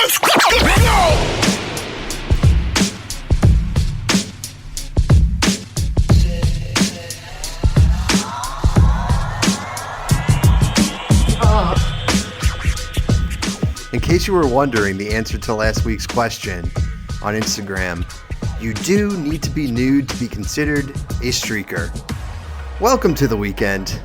Let's go! In case you were wondering the answer to last week's question on Instagram, you do need to be nude to be considered a streaker. Welcome to the weekend.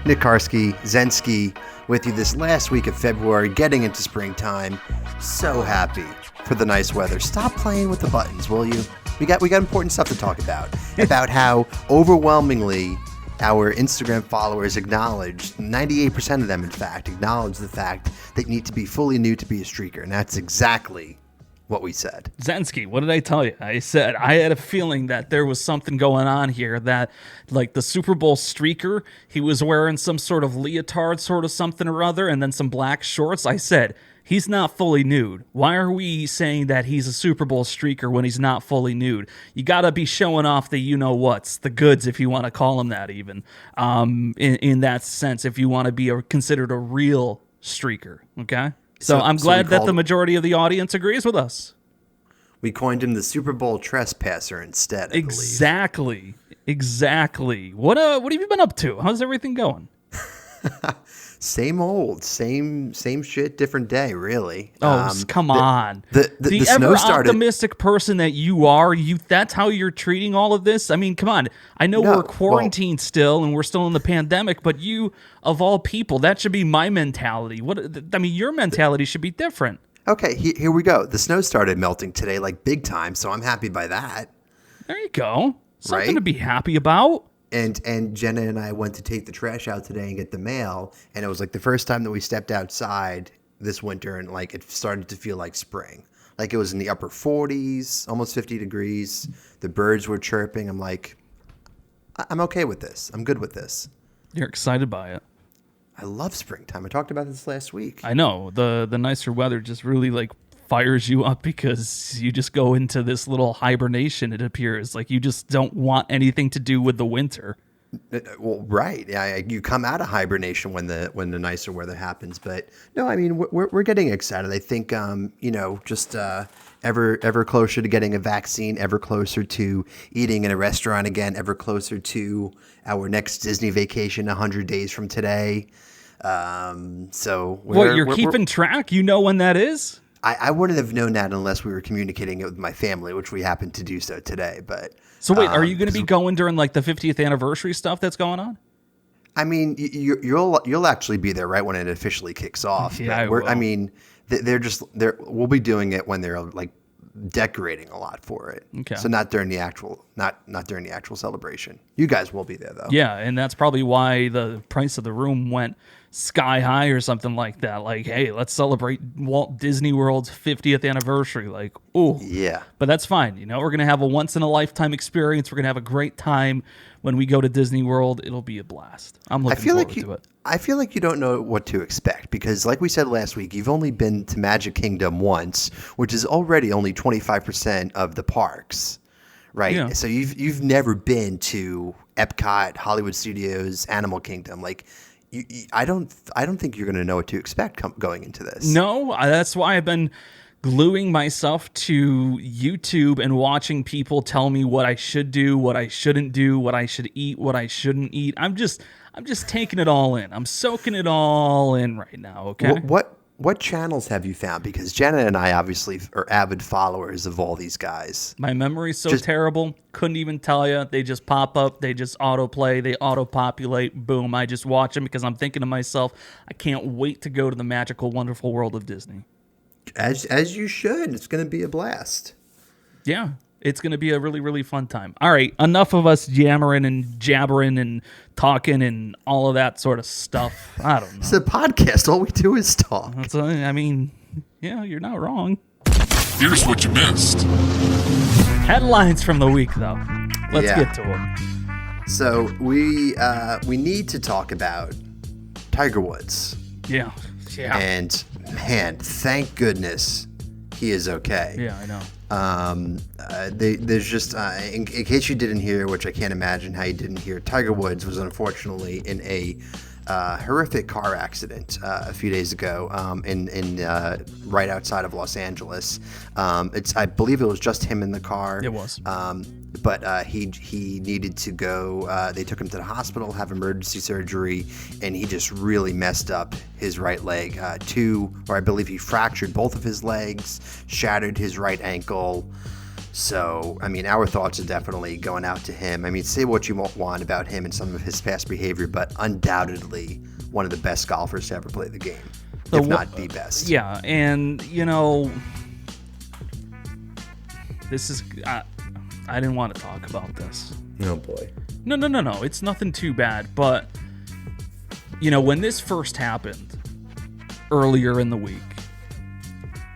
Nick Karski, Zensky, with you this last week of February, getting into springtime. So happy for the nice weather. Stop playing with the buttons, will you? We got important stuff to talk about. About how overwhelmingly our Instagram followers acknowledge, 98% of them in fact, acknowledge the fact that you need to be fully nude to be a streaker. And that's exactly what we said. Zensky, what did I tell you? I said I had a feeling that there was something going on here, that like the Super Bowl streaker, he was wearing some sort of leotard sort of something or other and then some black shorts. I said, he's not fully nude. Why are we saying that he's a Super Bowl streaker when he's not fully nude? You got to be showing off the you-know-whats, the goods, if you want to call them that even, in that sense, if you want to be considered a real streaker, okay? So I'm glad that the majority of the audience agrees with us. We coined him the Super Bowl trespasser instead, I Exactly. What have you been up to? How's everything going? Same old, same shit, different day, really. Oh, come on. The ever snow started. optimistic person that you are, that's how you're treating all of this? I mean, come on. I know we're quarantined still and we're still in the pandemic, but you, of all people, that should be my mentality. Your mentality should be different. Okay, here we go. The snow started melting today, like big time, so I'm happy by that. There you go. Something right? to be happy about. And Jenna and I went to take the trash out today and get the mail, and it was like the first time that we stepped outside this winter, and like it started to feel like spring. Like it was in the upper 40s, almost 50 degrees. The birds were chirping. I'm like, I'm okay with this. I'm good with this. You're excited by it. I love springtime. I talked about this last week. I know. The nicer weather just really like fires you up because you just go into this little hibernation, it appears. Like you just don't want anything to do with the winter. Well, right. Yeah, you come out of hibernation when the nicer weather happens. But no, I mean, we're getting excited. I think, just ever closer to getting a vaccine, ever closer to eating in a restaurant again, ever closer to our next Disney vacation 100 days from today. So you're keeping track? You know when that is? I wouldn't have known that unless we were communicating it with my family, which we happened to do so today. But so wait, are you going to be going during like the 50th anniversary stuff that's going on? I mean, you'll actually be there right when it officially kicks off. Yeah, but I mean, we'll be doing it when they're like decorating a lot for it. Okay. So not during the actual celebration. You guys will be there though. Yeah, and that's probably why the price of the room went sky high or something like that. Like, hey, let's celebrate Walt Disney World's 50th anniversary. Like, ooh. Yeah. But that's fine. We're going to have a once in a lifetime experience. We're going to have a great time when we go to Disney World. It'll be a blast. I'm looking forward to it. I feel like you don't know what to expect because like we said last week, you've only been to Magic Kingdom once, which is already only 25% of the parks. Right. Yeah. So you've never been to Epcot, Hollywood Studios, Animal Kingdom. Like, I don't think you're going to know what to expect going into this. No, that's why I've been gluing myself to YouTube and watching people tell me what I should do, what I shouldn't do, what I should eat, what I shouldn't eat. I'm just taking it all in. I'm soaking it all in right now. Okay. What channels have you found? Because Jenna and I obviously are avid followers of all these guys. My memory's so terrible. Couldn't even tell you. They just pop up. They just autoplay. They auto-populate. Boom. I just watch them because I'm thinking to myself, I can't wait to go to the magical, wonderful world of Disney. As you should. It's going to be a blast. Yeah. It's going to be a really, really fun time. All right, enough of us yammering and jabbering and talking and all of that sort of stuff. I don't know. It's a podcast. All we do is talk. Yeah, you're not wrong. Here's what you missed. Headlines from the week, though. Let's get to them. So we need to talk about Tiger Woods. Yeah. And, man, thank goodness he is okay. Yeah, I know. There's just in case you didn't hear, which I can't imagine how you didn't hear, Tiger Woods was unfortunately in a horrific car accident a few days ago in right outside of Los Angeles. I believe it was just him in the car. It was. But he needed to go. They took him to the hospital, have emergency surgery, and he just really messed up his right leg. I believe he fractured both of his legs, shattered his right ankle. So, I mean, our thoughts are definitely going out to him. I mean, say what you want about him and some of his past behavior, but undoubtedly one of the best golfers to ever play the game, if not the best. Yeah, and, this is... I didn't want to talk about this. Oh, boy. No. It's nothing too bad, but, when this first happened earlier in the week,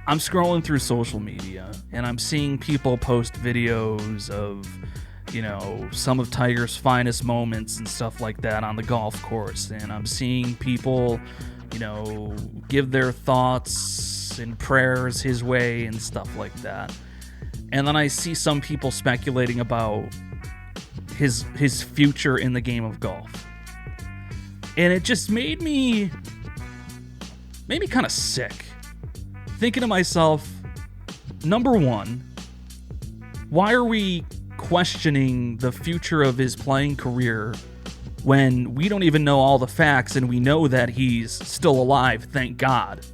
I'm scrolling through social media and I'm seeing people post videos of, some of Tiger's finest moments and stuff like that on the golf course. And I'm seeing people, give their thoughts and prayers his way and stuff like that. And then I see some people speculating about his future in the game of golf. And it just made me kind of sick. Thinking to myself, number one, why are we questioning the future of his playing career when we don't even know all the facts and we know that he's still alive, thank God.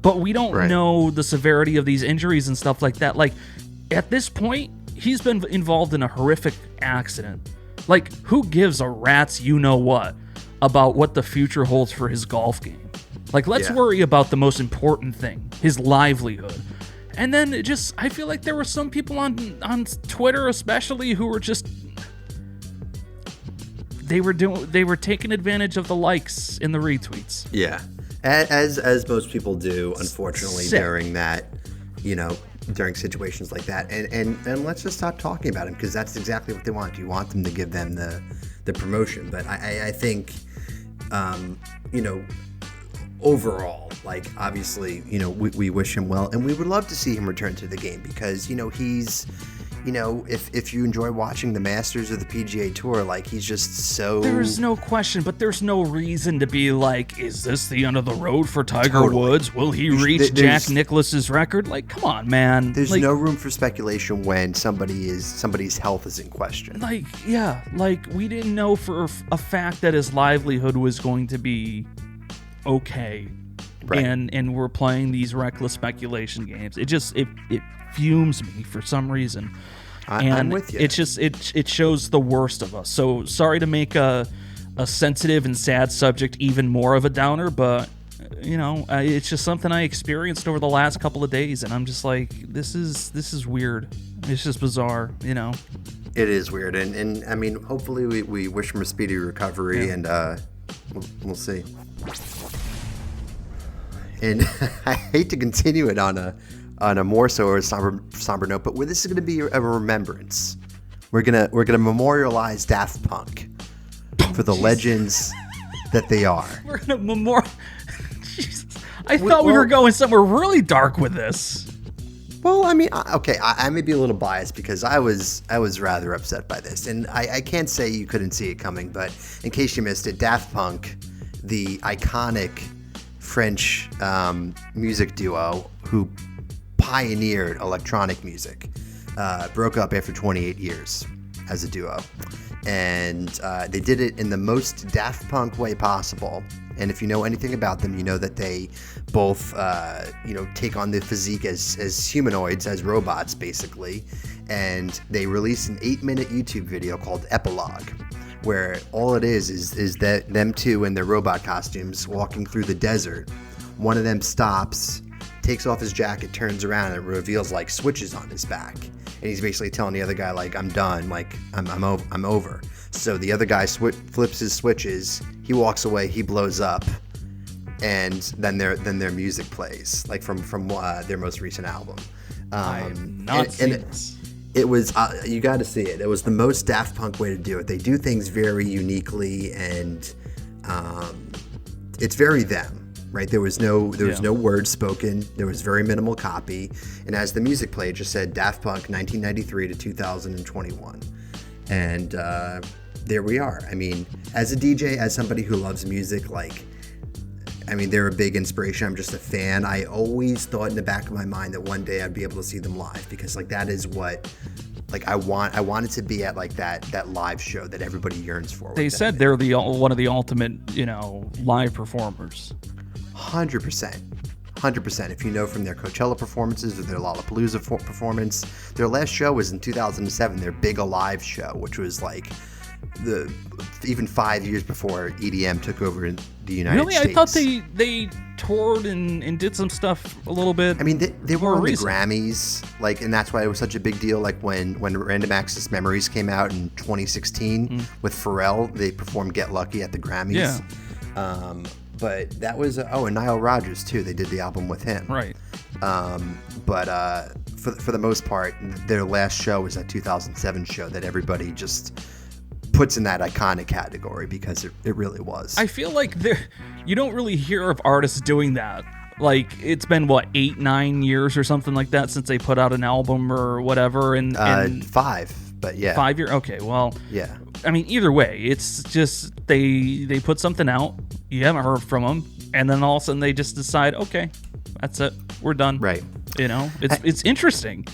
But we don't know the severity of these injuries and stuff like that. Like, at this point, he's been involved in a horrific accident. Like, who gives a rat's you-know-what about what the future holds for his golf game? Like, let's worry about the most important thing, his livelihood. And then I feel like there were some people on Twitter especially who were just, they were taking advantage of the likes and the retweets. Yeah. As most people do, unfortunately, during that, during situations like that. And let's just stop talking about him, because that's exactly what they want. You want them to give them the promotion. But I think, overall, like, obviously, we wish him well, and we would love to see him return to the game, because, he's, if you enjoy watching the Masters or the PGA Tour, like, he's just so... There's no question, but there's no reason to be like, is this the end of the road for Tiger Woods? Will he reach Jack Nicklaus's record? Like, come on, man. There's no room for speculation when somebody's health is in question. Like, yeah, like, we didn't know for a fact that his livelihood was going to be okay. Right. And we're playing these reckless speculation games. It fumes me for some reason. I'm with you. It's just it shows the worst of us. So sorry to make a sensitive and sad subject even more of a downer, but it's just something I experienced over the last couple of days, and I'm just like, this is weird. It's just bizarre, It is weird, and I mean, hopefully we wish him a speedy recovery, and we'll see. And I hate to continue it on a more so or somber note, but this is going to be a remembrance. We're gonna memorialize Daft Punk for the legends that they are. We're gonna I thought we were going somewhere really dark with this. Well, I mean, okay, I may be a little biased because I was rather upset by this, and I can't say you couldn't see it coming, but in case you missed it, Daft Punk, the iconic French music duo who pioneered electronic music, broke up after 28 years as a duo, and they did it in the most Daft Punk way possible. And if you know anything about them, you know that they both take on the physique as humanoids, as robots basically, and they released an 8-minute YouTube video called Epilogue, where all it is that them two in their robot costumes walking through the desert. One of them stops, takes off his jacket, turns around, and it reveals like switches on his back. And he's basically telling the other guy, like, I'm done, like I'm over. So the other guy flips his switches, he walks away, he blows up, and then their music plays, like from their most recent album. I have not seen this. It was, you got to see it. It was the most Daft Punk way to do it. They do things very uniquely, and it's very them, right? There was no words spoken. There was very minimal copy. And as the music played, it just said Daft Punk 1993 to 2021. And there we are. I mean, as a DJ, as somebody who loves music, they're a big inspiration. I'm just a fan. I always thought in the back of my mind that one day I'd be able to see them live, because that is what I want it to be at that live show that everybody yearns for. They said they're one of the ultimate, live performers. 100%. 100%. If you know from their Coachella performances or their Lollapalooza performance, their last show was in 2007, their Big Alive show, which was even 5 years before EDM took over in the United States. Really? I thought they toured and did some stuff a little bit. I mean, they were on recent. the Grammys, and that's why it was such a big deal. When Random Access Memories came out in 2016 with Pharrell, they performed Get Lucky at the Grammys. Yeah. But that was and Nile Rodgers too. They did the album with him. Right. But for the most part, their last show was that 2007 show that everybody just puts in that iconic category, because it really was. I feel like you don't really hear of artists doing that. It's been 8-9 years or something like that since they put out an album or whatever. And 5, but yeah. 5 years. Okay, well. Yeah. I mean, either way, it's just they put something out. You haven't heard from them, and then all of a sudden they just decide, okay, that's it, we're done. Right. It's interesting.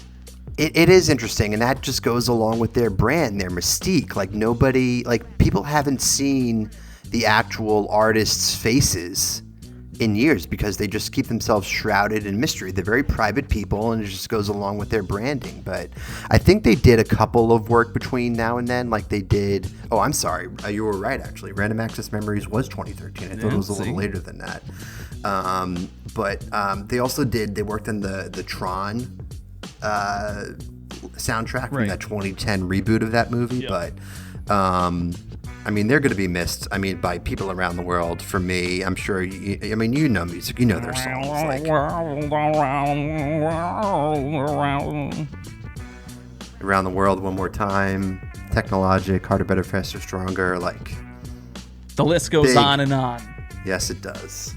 It is interesting, and that just goes along with their brand, their mystique. People haven't seen the actual artists' faces in years, because they just keep themselves shrouded in mystery. They're very private people, and it just goes along with their branding. But I think they did a couple of work between now and then, they did. Oh, I'm sorry, you were right, actually. Random Access Memories was 2013. I thought it was a little later than that. But they also they worked on the Tron soundtrack from that 2010 reboot of that movie. Yep. But they're going to be missed. By people around the world. For me, I'm sure. You know music. You know their songs. Around the World, One More Time, Technologic, Harder, Better, Faster, Stronger. The list goes on and on. Yes, it does.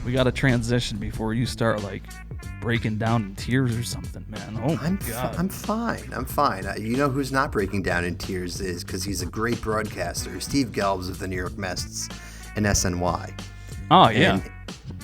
We got to transition before you start breaking down in tears or something, man. Oh my God. I'm fine. You know who's not breaking down in tears is, because he's a great broadcaster, Steve Gelbs of the New York Mets and SNY. Oh, yeah.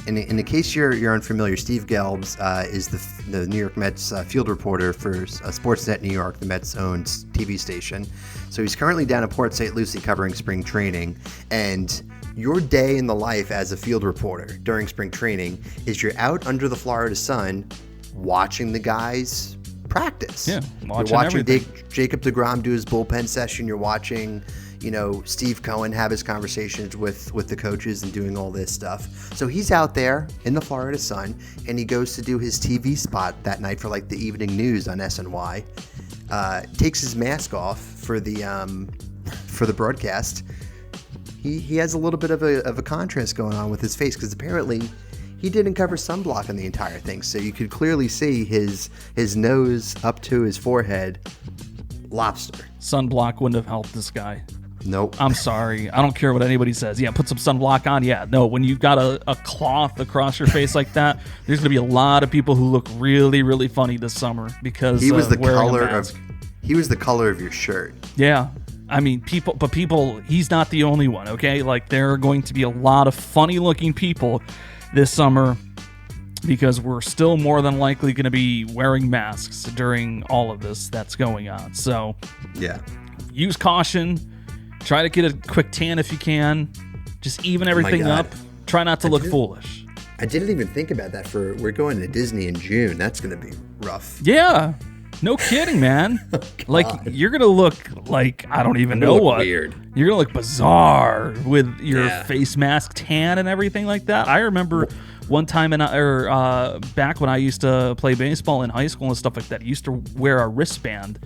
And in the case you're unfamiliar, Steve Gelbs is the New York Mets field reporter for Sportsnet New York, the Mets' own TV station. So he's currently down at Port St. Lucie covering spring training, and your day in the life as a field reporter during spring training is you're out under the Florida sun watching the guys practice. Yeah, you're watching Jacob deGrom do his bullpen session. You're watching, Steve Cohen have his conversations with the coaches and doing all this stuff. So he's out there in the Florida sun, and he goes to do his TV spot that night for the evening news on SNY. Takes his mask off for the broadcast. He has a little bit of a contrast going on with his face, because apparently he didn't cover sunblock on the entire thing. So you could clearly see his nose up to his forehead. Lobster. Sunblock wouldn't have helped this guy. Nope. I'm sorry. I don't care what anybody says. Yeah, put some sunblock on. Yeah, no, when you've got a cloth across your face like that, there's going to be a lot of people who look really, really funny this summer because he was the color of your shirt. Yeah. People, he's not the only one, okay? There are going to be a lot of funny-looking people this summer, because we're still more than likely going to be wearing masks during all of this that's going on. So, yeah, use caution. Try to get a quick tan if you can. Just even everything up. Try not to look foolish. I didn't even think about that. We're going to Disney in June. That's going to be rough. Yeah. No kidding, man. You're going to look I don't even know what. Weird. You're going to look bizarre with your face mask tan and everything like that. I remember one time back when I used to play baseball in high school and stuff like that, I used to wear a wristband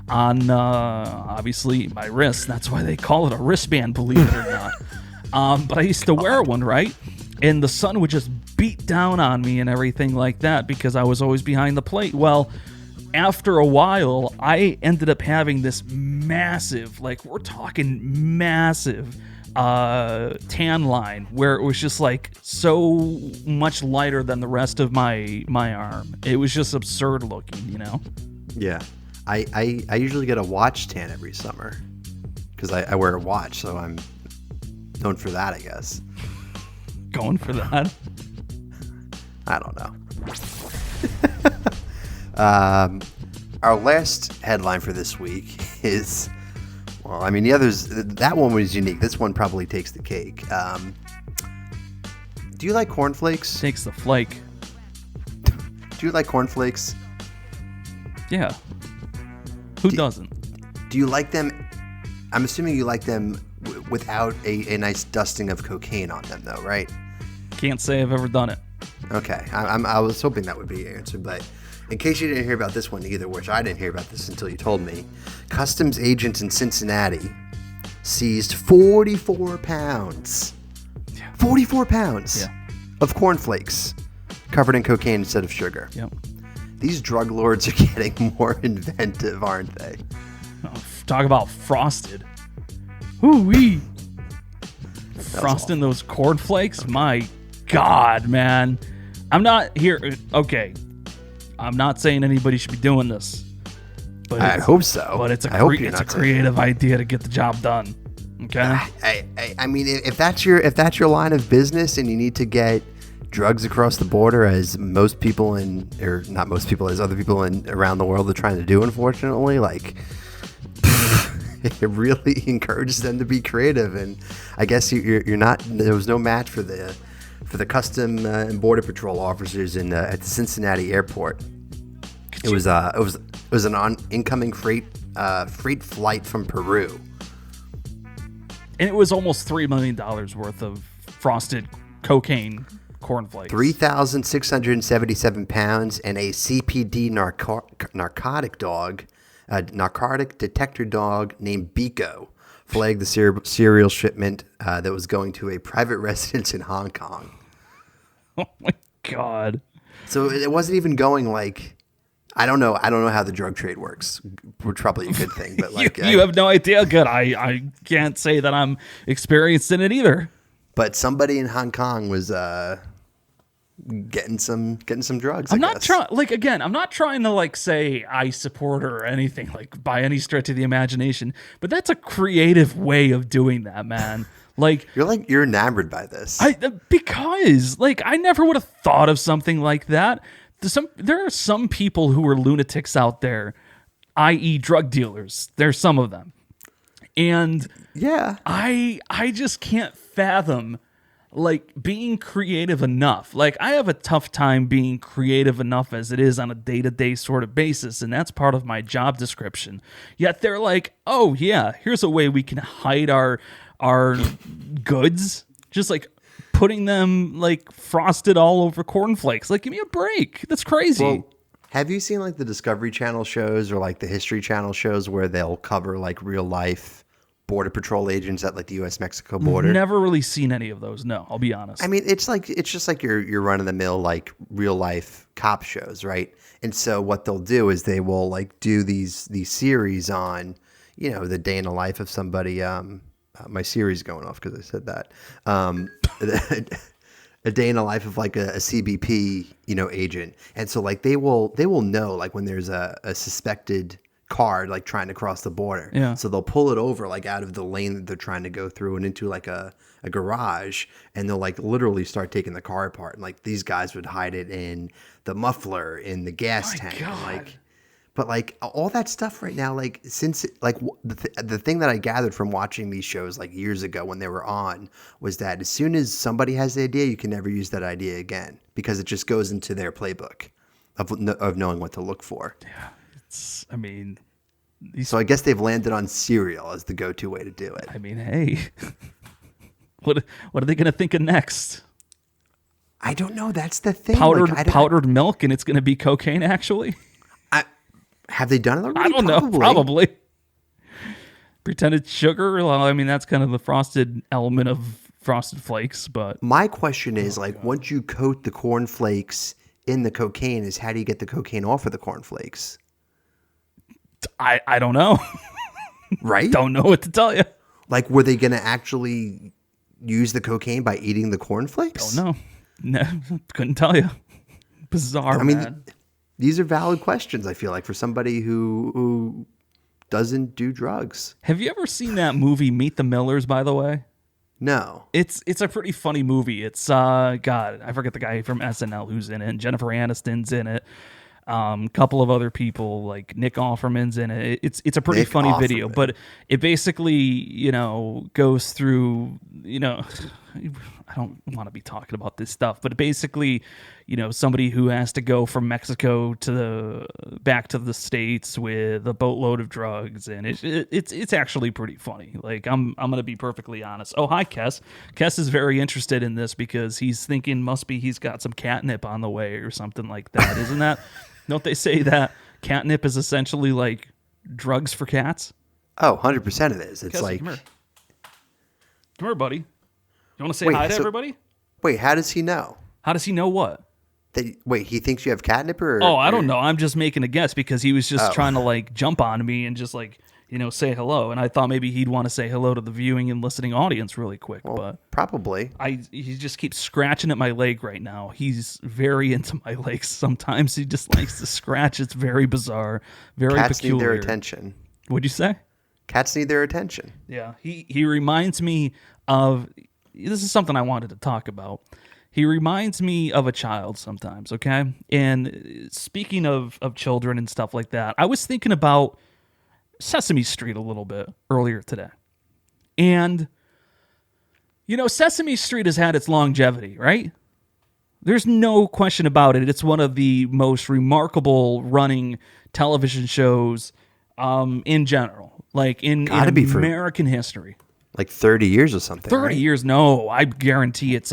on obviously my wrist. That's why they call it a wristband, believe it or not. But I used to wear one, right? And the sun would just beat down on me and everything like that because I was always behind the plate. Well, after a while, I ended up having this massive, we're talking massive tan line where it was just so much lighter than the rest of my arm. It was just absurd looking, Yeah. I usually get a watch tan every summer. because I wear a watch, so I'm known for that, I guess. Going for that? I don't know. Our last headline for this week is, well, I mean, the others, that one was unique. This one probably takes the cake. Do you like cornflakes? Takes the flake. Do you like cornflakes? Yeah. Who doesn't? Do you like them? I'm assuming you like them without a nice dusting of cocaine on them, though, right? Can't say I've ever done it. Okay. I was hoping that would be your answer, but in case you didn't hear about this one either, which I didn't hear about this until you told me, customs agents in Cincinnati seized 44 pounds. 44 pounds of cornflakes covered in cocaine instead of sugar. Yep. These drug lords are getting more inventive, aren't they? Oh, talk about frosted. Woo-wee. Frosting those cornflakes? Okay. My God, man. I'm not here. Okay. I'm not saying anybody should be doing this. But I hope so. But it's a creative idea to get the job done. Okay. I mean, if that's your line of business and you need to get drugs across the border, as most people not most people, as other people around the world are trying to do, unfortunately, like it really encourages them to be creative. And I guess you're not. There was no match for the custom and border patrol officers at the Cincinnati airport. It was an incoming freight flight from Peru. And it was almost $3 million worth of frosted cocaine cornflakes. 3,677 pounds, and a CPD narcotic detector dog named Biko flagged the cereal shipment that was going to a private residence in Hong Kong. Oh my God. So it wasn't even going like, I don't know how the drug trade works, which is probably a good thing. But like, you have no idea. Good. I can't say that I'm experienced in it either. But somebody in Hong Kong was getting some drugs. I'm not trying to like say I support her or anything like by any stretch of the imagination. But that's a creative way of doing that, man. Like you're enamored by this. Because I never would have thought of something like that. There are some people who are lunatics out there, i.e. drug dealers. There's some of them. And yeah, I just can't fathom being creative enough. I have a tough time being creative enough as it is on a day-to-day sort of basis, and that's part of my job description. Yet they're like, oh yeah, here's a way we can hide our goods. Just putting them frosted all over cornflakes. Give me a break. That's crazy. Well, have you seen the Discovery Channel shows or the History Channel shows where they'll cover real life border patrol agents at the U.S.-Mexico border? Never really seen any of those. No, I'll be honest. I mean, it's just your run of the mill real life cop shows, right? And so what they'll do is they will do these series on the day in the life of somebody. My Siri's going off because I said that. A day in the life of a CBP agent, and so they will know when there's a suspected car trying to cross the border. Yeah. So they'll pull it over out of the lane that they're trying to go through and into a garage, and they'll literally start taking the car apart. And these guys would hide it in the muffler, in the gas tank. God. But all that stuff right now, since the thing that I gathered from watching these shows years ago when they were on was that as soon as somebody has the idea, you can never use that idea again because it just goes into their playbook of knowing what to look for. Yeah, so I guess they've landed on cereal as the go-to way to do it. I mean, hey, what are they going to think of next? I don't know. That's the thing. Powdered milk, and it's going to be cocaine, actually. Have they done it already? I don't know. Probably. Pretended sugar. Well, I mean, that's kind of the frosted element of Frosted Flakes. But my question is, once you coat the cornflakes in the cocaine, is how do you get the cocaine off of the cornflakes? I don't know. Right? Don't know what to tell you. Were they going to actually use the cocaine by eating the cornflakes? Don't know. No, couldn't tell you. Bizarre, man. These are valid questions, I feel for somebody who doesn't do drugs. Have you ever seen that movie Meet the Millers, by the way? No. It's a pretty funny movie. It's God, I forget the guy from SNL who's in it. And Jennifer Aniston's in it. Couple of other people like Nick Offerman's in it. It's a pretty funny video, but it basically, goes through, I don't want to be talking about this stuff, but basically, somebody who has to go from Mexico back to the States with a boatload of drugs, and it's actually pretty funny. Like I'm gonna be perfectly honest. Oh, hi, Kess. Kess is very interested in this because he's thinking he's got some catnip on the way or something like that. Isn't that? Don't they say that catnip is essentially like drugs for cats? Oh, 100% it is. It's Kess, like... Come here, buddy. You want to say hi to everybody? Wait, how does he know? How does he know what? He thinks you have catnip or... Oh, I don't know. I'm just making a guess because he was just trying to like jump on me and just like, say hello. And I thought maybe he'd want to say hello to the viewing and listening audience really quick. Well, but probably. He just keeps scratching at my leg right now. He's very into my legs. Sometimes he just likes to scratch. It's very bizarre, very Cats peculiar. need their attention. What'd you say? Cats need their attention. Yeah, he reminds me of... This is something I wanted to talk about. He reminds me of a child sometimes, okay? And speaking of children and stuff like that, I was thinking about Sesame Street a little bit earlier today. And, Sesame Street has had its longevity, right? There's no question about it. It's one of the most remarkable running television shows in general, like in American history. Like 30 years or something. 30 right? years? No, I guarantee it's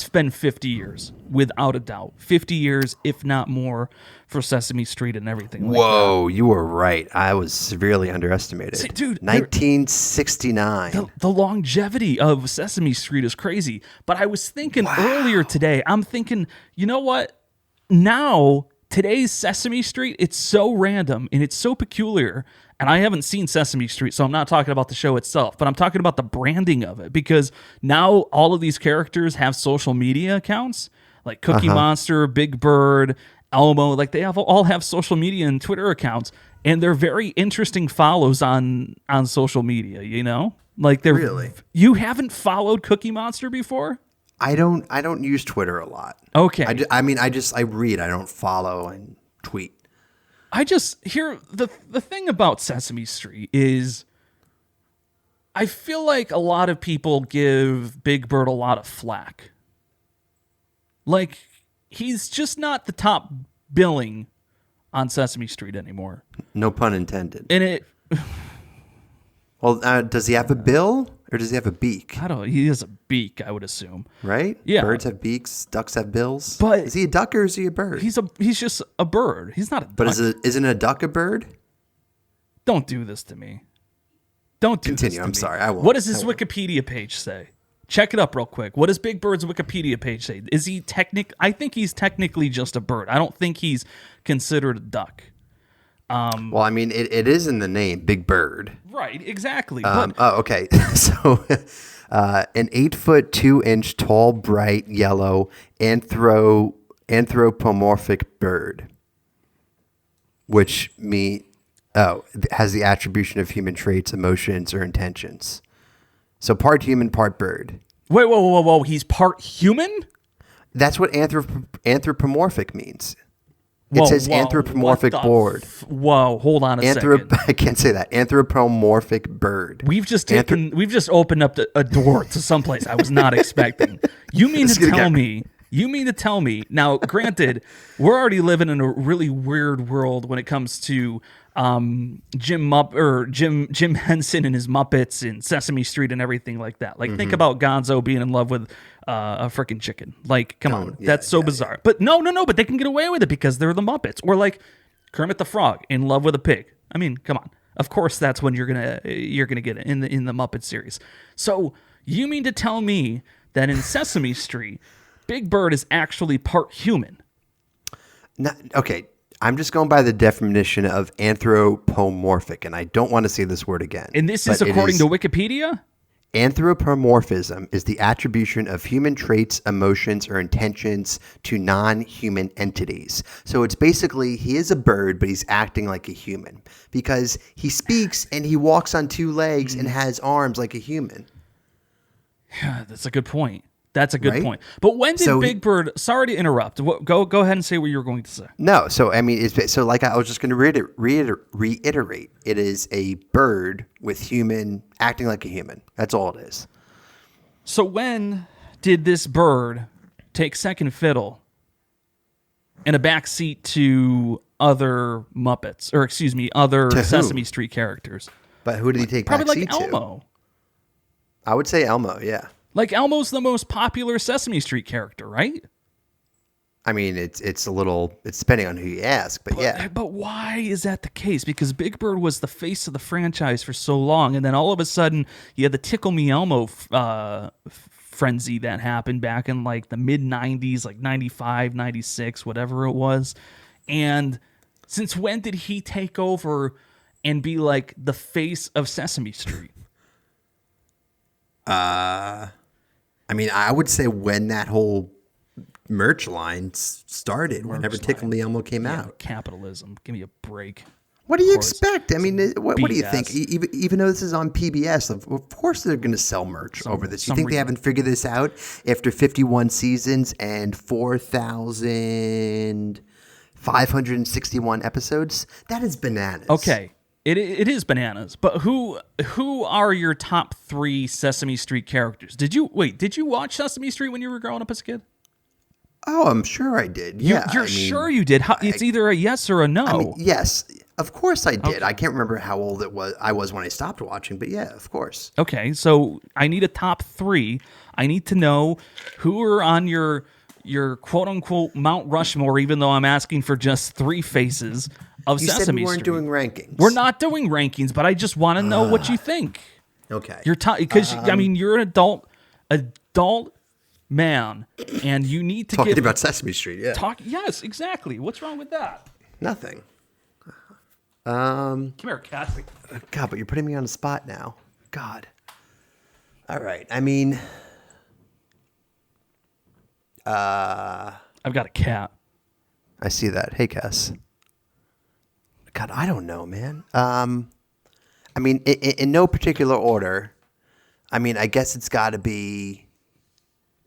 been 50 years without a doubt. 50 years, if not more, for Sesame Street and everything. Whoa, you were right. I was severely underestimated. See, dude, 1969. The longevity of Sesame Street is crazy. But I was thinking earlier today. I'm thinking, you know what? Now today's Sesame Street, it's so random and it's so peculiar. And I haven't seen Sesame Street, so I'm not talking about the show itself, but I'm talking about the branding of it, because now all of these characters have social media accounts, like Cookie Monster, Big Bird, Elmo. Like they all have social media and Twitter accounts, and they're very interesting follows on social media. Like they're really. You haven't followed Cookie Monster before? I don't use Twitter a lot. Okay. I read. I don't follow and tweet. The thing about Sesame Street is I feel like a lot of people give Big Bird a lot of flack. Like, he's just not the top billing on Sesame Street anymore. No pun intended. And it... Well, does he have a bill or does he have a beak? I don't know. He has a beak, I would assume. Right? Yeah. Birds have beaks. Ducks have bills. But is he a duck or is he a bird? He's just a bird. He's not a duck. But isn't a duck a bird? Don't do this to me. Don't do Continue. this to I'm me. sorry. I won't. What does his Wikipedia page say? Check it up real quick. What does Big Bird's Wikipedia page say? Is he I think he's technically just a bird. I don't think he's considered a duck. Well, I mean, it is in the name, Big Bird. Right, exactly. Okay. So, an 8-foot 2-inch tall, bright yellow anthropomorphic bird, which has the attribution of human traits, emotions, or intentions. So part human, part bird. Wait, whoa. He's part human? That's what anthropomorphic means. It says anthropomorphic bird. Whoa, hold on a second. I can't say that. Anthropomorphic bird. We've just opened up a door to someplace I was not expecting. You mean to tell me? Now, granted, we're already living in a really weird world when it comes to Jim Henson and his Muppets and Sesame Street and everything like that. Like, think about Gonzo being in love with a freaking chicken. Like, come on, that's so bizarre. But no, but they can get away with it because they're the Muppets. Or like Kermit the Frog in love with a pig. I mean, come on. Of course, that's when you're gonna get it in the Muppet series. So you mean to tell me that in Sesame Street, Big Bird is actually part human? Okay. I'm just going by the definition of anthropomorphic, and I don't want to say this word again. And this is according to Wikipedia? Anthropomorphism is the attribution of human traits, emotions, or intentions to non-human entities. So it's basically he is a bird, but he's acting like a human because he speaks and he walks on two legs and has arms like a human. Yeah, that's a good point. That's a good point. But when did Big Bird? Sorry to interrupt. Go ahead and say what you were going to say. No, so I mean, like I was just going to reiterate. It is a bird with human acting like a human. That's all it is. So when did this bird take second fiddle in a backseat to other Muppets, or excuse me, other Sesame Street characters? But who did he take probably backseat like Elmo? To? I would say Elmo. Yeah. Like Elmo's the most popular Sesame Street character, right? I mean, it's depending on who you ask, but yeah. But why is that the case? Because Big Bird was the face of the franchise for so long, and then all of a sudden you had the Tickle Me Elmo frenzy that happened back in like the mid 90s, like 95, 96, whatever it was. And since when did he take over and be like the face of Sesame Street? I mean, I would say when that whole merch line started, whenever Tickle Me Elmo came out. Capitalism. Give me a break. What do you expect? I mean, what do you think? Even though this is on PBS, of course they're going to sell merch over this. You think they haven't figured this out after 51 seasons and 4,561 episodes? That is bananas. Okay. It is bananas, but who are your top 3 Sesame Street characters? Did you watch Sesame Street when you were growing up as a kid? Oh, I'm sure I did. Yeah, you're sure you did. It's either a yes or a no. I mean, yes, of course I did. Okay. I can't remember how old I was when I stopped watching, but yeah, of course. Okay, so I need a top 3. I need to know who are on your quote unquote Mount Rushmore, even though I'm asking for just 3 faces of Sesame Street. You said we weren't doing rankings. We're not doing rankings, but I just want to know what you think. Okay. Because I mean, you're an adult man, and you need to talking about Sesame Street. Yeah. Yes, exactly. What's wrong with that? Nothing. Come here, cat. God, but you're putting me on the spot now. God. All right. I mean, I've got a cat. I see that. Hey, Cass. God, I don't know, man. I mean, in no particular order. I mean, I guess it's got to be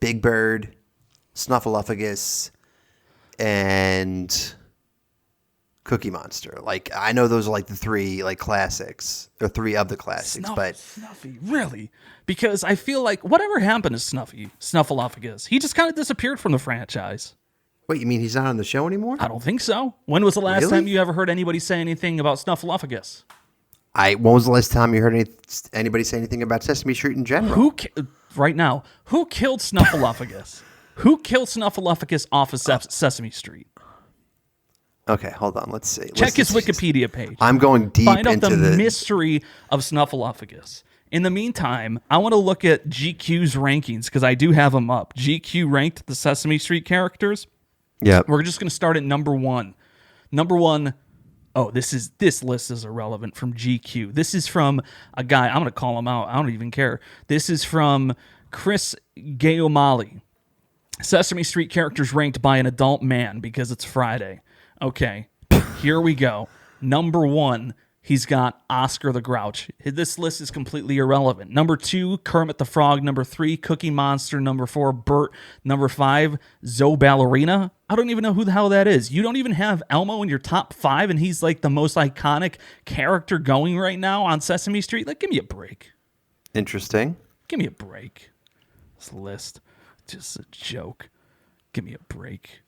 Big Bird, Snuffleupagus, and Cookie Monster. Like, I know those are like the 3 like classics, or 3 of the classics. But Snuffy, really? Because I feel like whatever happened to Snuffleupagus, he just kind of disappeared from the franchise. Wait, you mean he's not on the show anymore? I don't think so. When was the last time you ever heard anybody say anything about Snuffleupagus? When was the last time you heard anybody say anything about Sesame Street in general? Right now, who killed Snuffleupagus? Who killed Snuffleupagus off of Sesame Street? Okay, hold on. Let's see. Check his Wikipedia page. I'm going deep into Find out the mystery of Snuffleupagus. In the meantime, I want to look at GQ's rankings because I do have them up. GQ ranked the Sesame Street characters. Yeah. We're just going to start at number 1. Number 1. Oh, this list is irrelevant from GQ. This is from a guy. I'm going to call him out. I don't even care. This is from Chris Gayomali. Sesame Street characters ranked by an adult man because it's Friday. Okay, here we go. Number 1, he's got Oscar the Grouch. This list is completely irrelevant. Number 2, Kermit the Frog. Number 3, Cookie Monster. Number 4, Bert. Number 5, Zoe Ballerina. I don't even know who the hell that is. You don't even have Elmo in your top 5, and he's like the most iconic character going right now on Sesame Street. Like, give me a break. Interesting. Give me a break. This list, just a joke. Give me a break.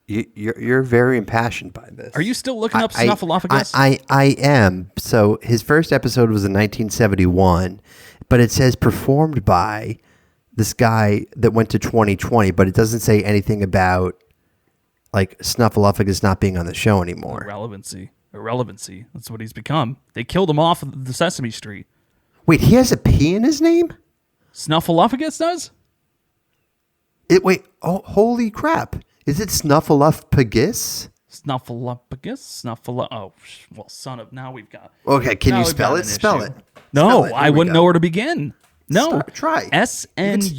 You're very impassioned by this. Are you still looking up Snuffleupagus? I am. So his first episode was in 1971, but it says performed by this guy that went to 2020, but it doesn't say anything about like Snuffleupagus not being on the show anymore. Irrelevancy. That's what he's become. They killed him off of the Sesame Street. Wait, he has a P in his name? Snuffleupagus does? Holy crap. Is it Snuffleupagus? Oh, well, son of... Now we've got... Okay, can you spell it? Spell it. No, spell it. I wouldn't know where to begin. No. Try. SNUFFELLE.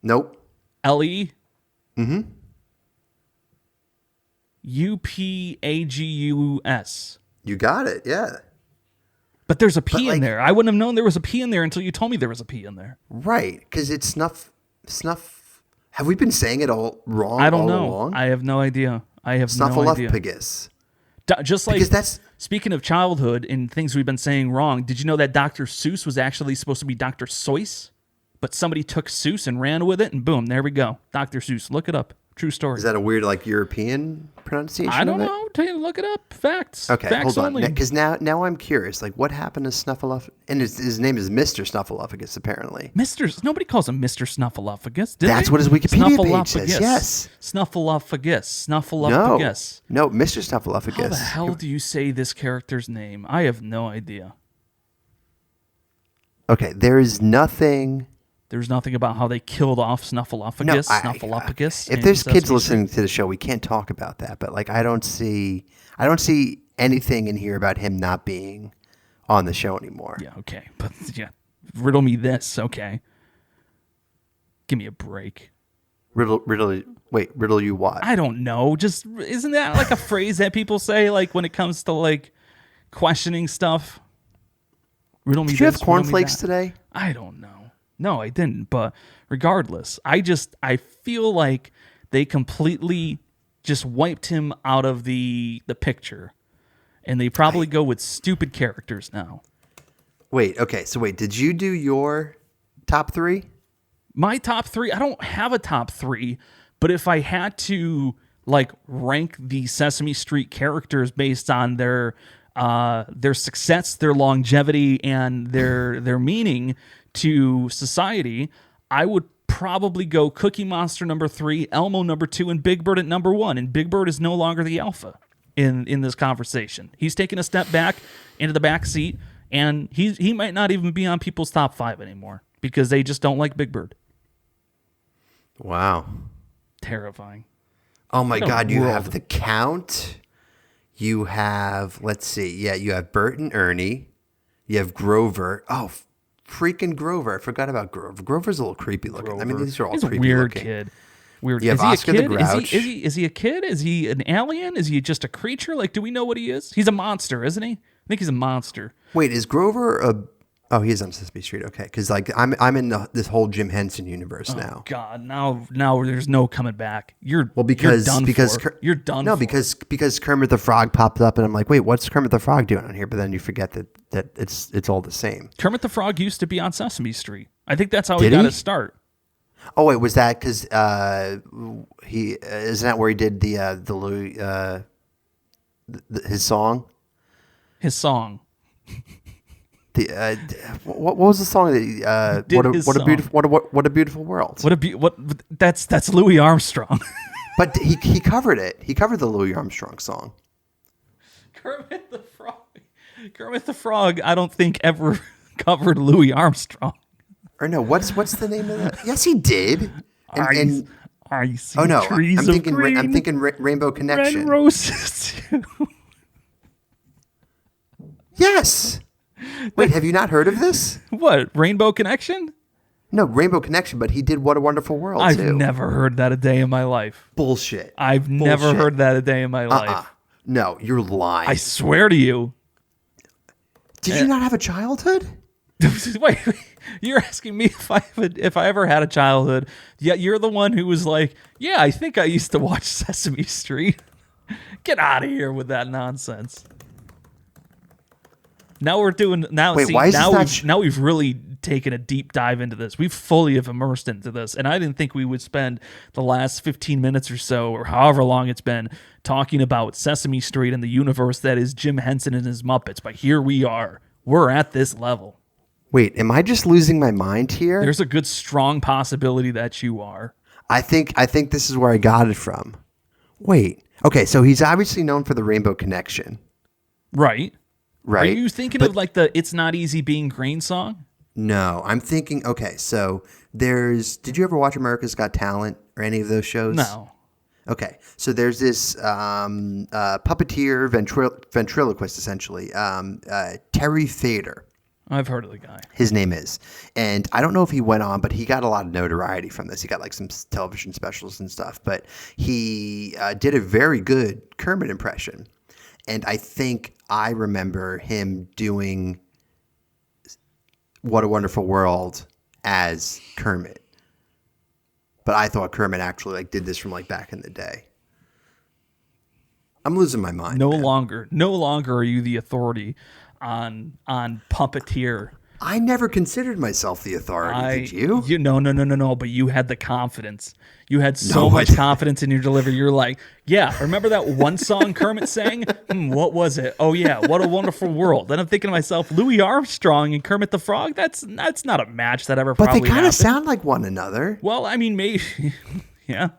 Nope. UPAGUS. You got it. Yeah. But there's a P in there. I wouldn't have known there was a P in there until you told me there was a P in there. Right. Because it's snuff. Have we been saying it all wrong? I don't know. Along? I have no idea. I have no idea. Snuffleupagus. Just like, Because that's... speaking of childhood and things we've been saying wrong, did you know that Dr. Seuss was actually supposed to be Dr. Seuss? But somebody took Seuss and ran with it, and boom, there we go. Dr. Seuss. Look it up. True story. Is that a weird, like, European pronunciation? I don't know. Tell you, look it up. Facts. Okay, Facts hold on. only. Because now I'm curious. Like, what happened to Snuffleupagus? And his name is Mr. Snuffleupagus, apparently. Nobody calls him Mr. Snuffleupagus. That's what his Wikipedia page says. Yes. Snuffleupagus. No, Mr. Snuffleupagus. How the hell do you say this character's name? I have no idea. Okay, there is nothing... There's nothing about how they killed off Snuffleupagus. If there's kids listening to the show, we can't talk about that. But like, I don't see anything in here about him not being on the show anymore. Yeah, okay, but yeah, riddle me this, okay? Give me a break. Riddle you what? I don't know. Just isn't that like a phrase that people say like when it comes to like questioning stuff? Riddle me. Did you this, have cornflakes today? I don't know. No, I didn't. But regardless, I feel like they completely just wiped him out of the picture, and they probably go with stupid characters now. Wait. Okay. So wait. Did you do your top three? My top three. I don't have a top three, but if I had to like rank the Sesame Street characters based on their success, their longevity, and their meaning to society, I would probably go Cookie Monster number 3, Elmo number 2, and Big Bird at number 1. And Big Bird is no longer the alpha in this conversation. He's taken a step back into the back seat, and he might not even be on people's top 5 anymore because they just don't like Big Bird. Wow. Terrifying. Oh my God, you have the Count. You have, let's see, you have Bert and Ernie. You have Grover. Oh, freaking Grover. I forgot about Grover. Grover's a little creepy looking. Grover. I mean, these are all He's creepy a weird looking. kid. Weird. You have Oscar the Grouch. Is he a kid? Is he an alien? Is he just a creature? Like, do we know what he is? He's a monster, isn't he? I think he's a monster. Wait, is Grover a... Oh, he is on Sesame Street. Okay, because like I'm in this whole Jim Henson universe now. God, now there's no coming back. You're done You're done. No, because Kermit the Frog popped up, and I'm like, wait, what's Kermit the Frog doing on here? But then you forget that it's all the same. Kermit the Frog used to be on Sesame Street. I think that's how he got his start. Oh wait, was that because he isn't that where he did the Louis his song? His song. What was the song that what a beautiful world? That's Louis Armstrong. But he covered it. He covered the Louis Armstrong song. Kermit the Frog I don't think ever covered Louis Armstrong. Or no, what's the name of that? Yes, he did. I see trees of green. I'm thinking Rainbow Connection. Red roses too. Yes. Wait, have you not heard of this? What, Rainbow Connection? No, Rainbow Connection, but he did What a Wonderful World, I've too. never heard that a day in my life. Bullshit. I've never heard that a day in my life. No, you're lying. I swear to you. Did you not have a childhood? Wait, you're asking me if I ever had a childhood. Yeah, you're the one who was like, yeah, I think I used to watch Sesame Street. Get out of here with that nonsense. Now we're doing now. Wait, see, why is now we've really taken a deep dive into this. We've fully have immersed into this, and I didn't think we would spend the last 15 minutes or so, or however long it's been, talking about Sesame Street and the universe that is Jim Henson and his Muppets. But here we are. We're at this level. Wait, am I just losing my mind here? There's a good, strong possibility that you are. I think this is where I got it from. Wait. Okay, so he's obviously known for the Rainbow Connection. Right. Right. Are you thinking of like the It's Not Easy Being Green song? No, I'm thinking, okay, so did you ever watch America's Got Talent or any of those shows? No. Okay, so there's this puppeteer, ventriloquist, essentially, Terry Fader. I've heard of the guy. His name is. And I don't know if he went on, but he got a lot of notoriety from this. He got like some television specials and stuff. But he did a very good Kermit impression. And I think I remember him doing What a Wonderful World as Kermit. But I thought Kermit actually like did this from like back in the day. I'm losing my mind. No longer are you the authority on puppeteer. I never considered myself the authority. Did you? No. But you had the confidence. You had so much confidence in your delivery. You're like, yeah, remember that one song Kermit sang? What was it? Oh, yeah, What a Wonderful World. Then I'm thinking to myself, Louis Armstrong and Kermit the Frog, that's not a match that ever but probably they kind of happened. sound like one another. Well, I mean, maybe, yeah.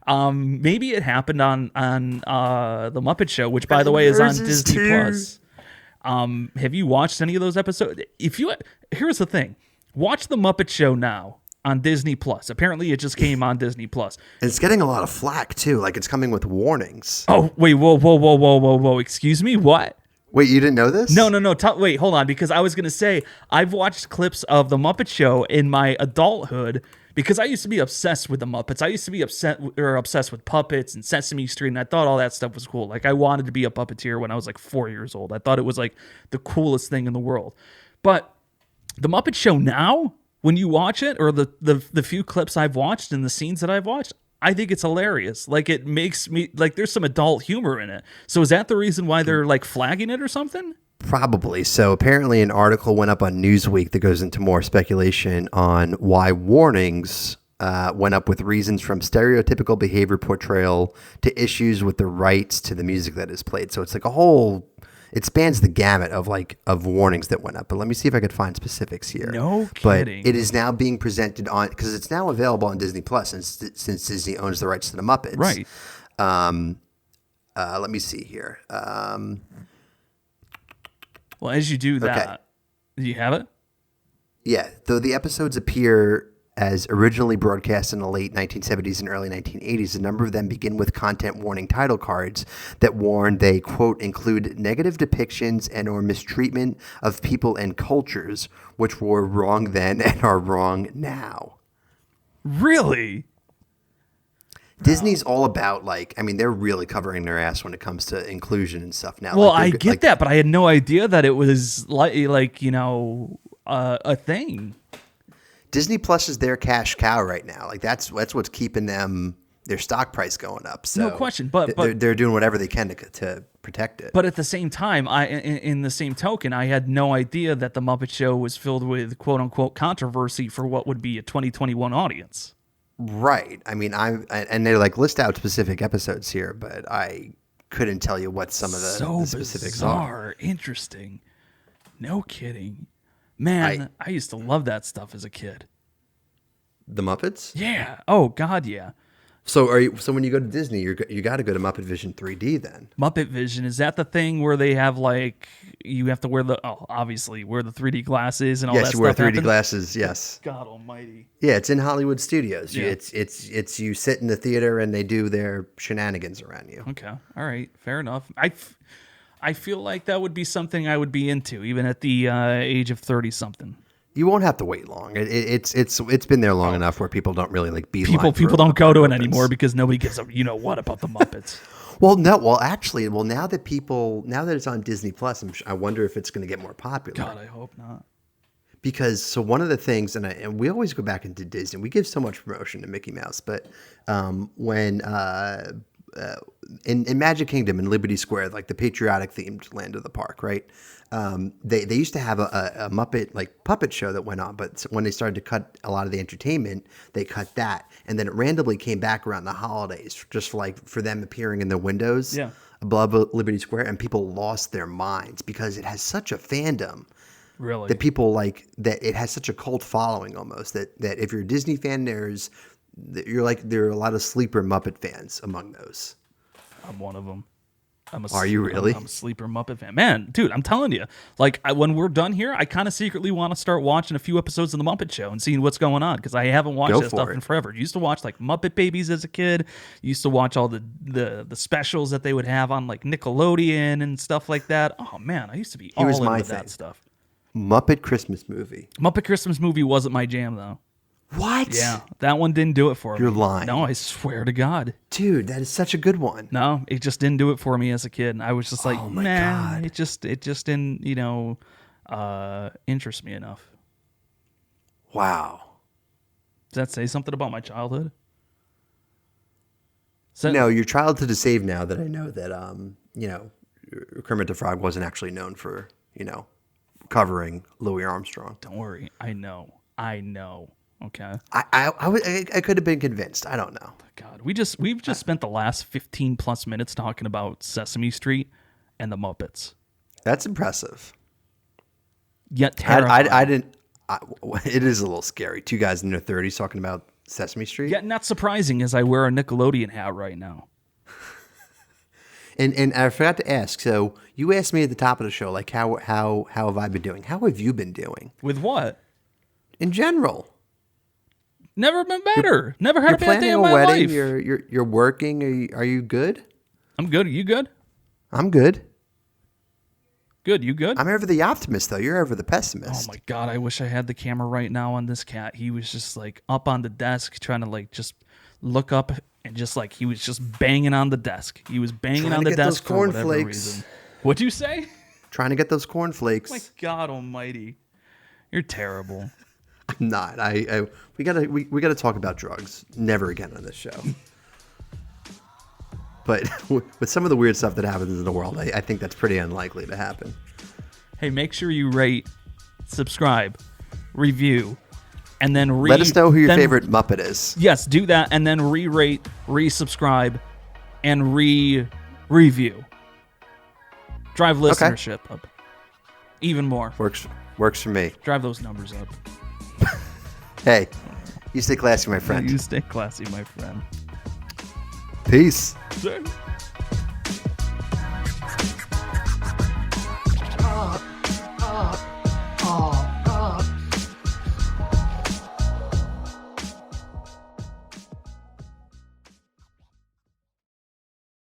Maybe it happened on The Muppet Show, which, by the way, is on Disney Plus. Have you watched any of those episodes? Here's the thing. Watch The Muppet Show now on Disney Plus. Apparently it just came on Disney Plus. And it's getting a lot of flack too. Like it's coming with warnings. Oh, wait, whoa. Excuse me, what? Wait, you didn't know this? No. Wait, hold on, because I was going to say I've watched clips of The Muppet Show in my adulthood because I used to be obsessed with the Muppets. I used to be obsessed with puppets and Sesame Street, and I thought all that stuff was cool. Like I wanted to be a puppeteer when I was like 4 years old. I thought it was like the coolest thing in the world. But The Muppet Show now, when you watch it, or the few clips I've watched and the scenes that I've watched, I think it's hilarious. Like it makes me like there's some adult humor in it. So is that the reason why they're like flagging it or something? Probably. So apparently an article went up on Newsweek that goes into more speculation on why warnings went up with reasons from stereotypical behavior portrayal to issues with the rights to the music that is played. So it's like it spans the gamut of warnings that went up. But let me see if I could find specifics here. No kidding. But kidding. it is now being presented on, because it's now available on Disney Plus since Disney owns the rights to the Muppets. Right. Let me see here. Well, as you do that, Okay. do you have it? Yeah, though the episodes appear as originally broadcast in the late 1970s and early 1980s, a number of them begin with content warning title cards that warn they, quote, include negative depictions and or mistreatment of people and cultures, which were wrong then and are wrong now. Really? Disney's all about they're really covering their ass when it comes to inclusion and stuff now. Well, I get that, but I had no idea that it was a thing. Disney Plus is their cash cow right now. Like that's what's keeping their stock price going up. So No question, but they're doing whatever they can to protect it. But at the same time, in the same token, I had no idea that the Muppet Show was filled with quote unquote controversy for what would be a 2021 audience. Right. I mean, and they list out specific episodes here, but I couldn't tell you what some of the specifics bizarre, are. Interesting. No kidding. Man, I used to love that stuff as a kid. The Muppets? Yeah. Oh God, yeah. So when you go to Disney, you got to go to Muppet Vision 3D then. Muppet Vision, is that the thing where they have you have to wear the 3D glasses and all that stuff? Yes, you wear 3D happens? glasses. Yes. God Almighty. Yeah, it's in Hollywood Studios. Yeah. It's you sit in the theater and they do their shenanigans around you. Okay. All right. Fair enough. I feel like that would be something I would be into, even at the age of 30-something. You won't have to wait long. It's been there long enough where people don't really People don't go to it anymore because nobody gives a what about the Muppets. Well, no. Well, actually, now that it's on Disney Plus, I wonder if it's going to get more popular. God, I hope not. Because one of the things, and we always go back into Disney, we give so much promotion to Mickey Mouse, but when in Magic Kingdom in Liberty Square, like the patriotic themed land of the park, right? They used to have a Muppet puppet show that went on, but when they started to cut a lot of the entertainment, they cut that, and then it randomly came back around the holidays, just for them appearing in the windows above Liberty Square, and people lost their minds because it has such a fandom. Really? That people that it has such a cult following almost that if you're a Disney fan, there are a lot of sleeper Muppet fans among those. I'm one of them. Are you really? I'm a sleeper Muppet fan. Man, dude, I'm telling you. Like, when we're done here, I kind of secretly want to start watching a few episodes of The Muppet Show and seeing what's going on, because I haven't watched that stuff in forever. Used to watch, like, Muppet Babies as a kid. Used to watch all the specials that they would have on, like, Nickelodeon and stuff like that. Oh, man, I used to be all in with that stuff. Muppet Christmas Movie. Muppet Christmas Movie wasn't my jam, though. What? Yeah, that one didn't do it for me. You're lying. No, I swear to God. Dude, that is such a good one. No, it just didn't do it for me as a kid. I was just like, oh my nah, God. it just didn't, interest me enough. Wow. Does that say something about my childhood? No, your childhood is saved now that I know that, Kermit the Frog wasn't actually known for, covering Louis Armstrong. Don't worry. I know. Okay. I could have been convinced. I don't know. God, we've just spent the last 15 plus minutes talking about Sesame Street and the Muppets. That's impressive. Yet terrifying. It is a little scary. Two guys in their 30s talking about Sesame Street. Yet not surprising, as I wear a Nickelodeon hat right now. And I forgot to ask. So you asked me at the top of the show, like, how have I been doing? How have you been doing? With what? In general. Never been better. Never had a bad day in my wedding, life. You're working. Are you good? I'm good. Are you good? I'm good. Good. You good? I'm ever the optimist, though. You're ever the pessimist. Oh my God. I wish I had the camera right now on this cat. He was just like up on the desk trying to like just look up and just like he was just banging on the desk. He was banging on the desk for whatever reason. What'd you say? Trying to get those cornflakes. My God almighty. You're terrible. I'm not. We gotta talk about drugs. Never again on this show. But with some of the weird stuff that happens in the world, I think that's pretty unlikely to happen. Hey, make sure you rate, subscribe, review, and then let us know who your favorite Muppet is. Yes, do that, and then re-rate, re-subscribe, and re-review. Drive listenership up even more. Works for me. Drive those numbers up. Hey, you stay classy, my friend. You stay classy, my friend. Peace. Sure.